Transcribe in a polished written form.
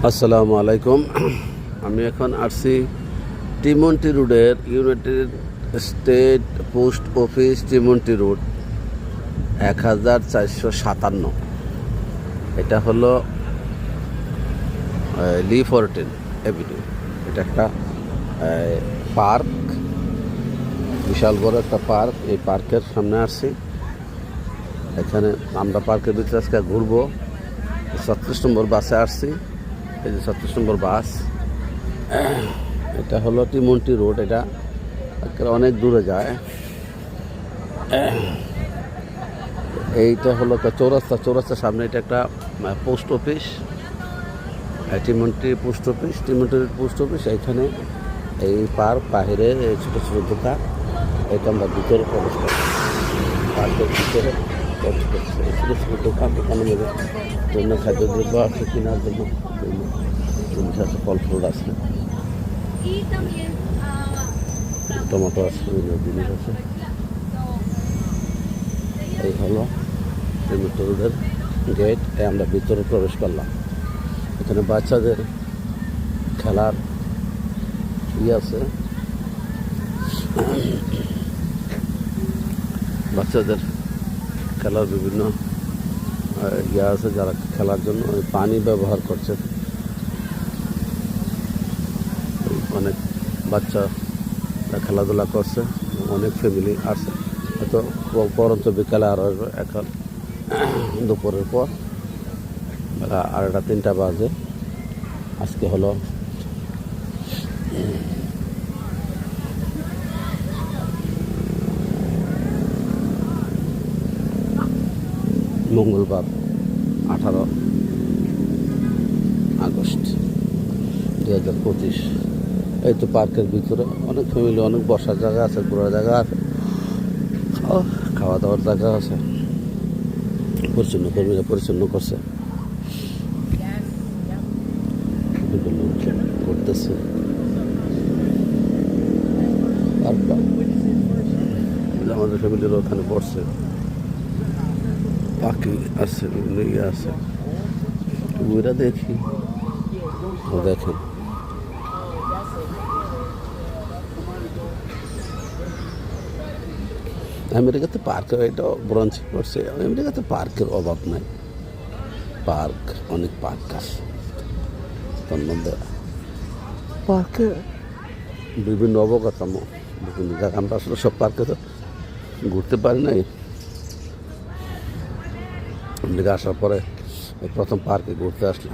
আসসালামু আলাইকুম। আমি এখন আসছি টিমন্টি রোডের ইউনাইটেড স্টেট পোস্ট অফিস টিমন্টি রোড 1457। এটা হলো লি ফোরটিন এভিনিউ। এটা একটা পার্ক, বিশাল বড় একটা পার্ক। এই পার্কের সামনে আসছি। এখানে আমরা পার্কের ভিতরে আজকে ঘুরবো। 36 নম্বর বাসে আসছি। এই যে 36 নম্বর বাস। এটা হলো টিমন্টি রোড। এটা অনেক দূরে যায়। এইটা হলো একটা চৌরাস্তার সামনে। এটা একটা পোস্ট অফিস, টিমন্টি পোস্ট অফিস। টিমন্টির পোস্ট অফিস এইখানে। এই পার্ক বাহিরে ছোটো ছোটো দোকান। এটা আমরা ভিতরে প্রবেশ করছি। পার্কের ভিতরে প্রবেশ করছি। ছোটো ছোটো দোকানের মধ্যে জন্য খাদ্যদ্রব্য আছে, কেনার জন্য জিনিস আছে, ফল ফ্রুট আছে, টমেটো আছে, বিভিন্ন জিনিস আছে। এই হলো টিমন্টি রোডের গেট। আমরা ভিতরে প্রবেশ করলাম। এখানে বাচ্চাদের খেলার আছে, বাচ্চাদের খেলার বিভিন্ন আছে। যারা খেলার জন্য পানি ব্যবহার করছে। অনেক বাচ্চা খেলাধুলা করছে, অনেক ফ্যামিলি আসছে। হয়তো পরন্ত বিকালে আর আসবে। এখন দুপুরের পর বেলা 2:30 বাজে। আজকে হলো মঙ্গলবার 18 আগস্ট 2025। এই তো পার্কের ভিতরে অনেক ফ্যামিলি, অনেক বসার জায়গা আছে, ঘোরার জায়গা আছে, খাওয়া দাওয়ার জায়গা আছে। কর্মীরা পরিচ্ছন্ন করছে, করতেছে। আমাদের ফ্যামিলির ওখানে পড়ছে, পাখি আছে, বিভিন্ন ইয়ে আছে। ওইরা দেখি, দেখেন আমেরিকাতে পার্ক, এটা ব্রাঞ্চ করছে। আমেরিকাতে পার্কের অভাব নাই। পার্ক, অনেক পার্ক আছে। তার মধ্যে পার্কে বিভিন্ন অবকাঠামো, বিভিন্ন জায়গা। আমরা আসলে সব পার্কে তো ঘুরতে পারি নাই। আমেরিকা আসার পরে প্রথম পার্কে ঘুরতে আসলাম।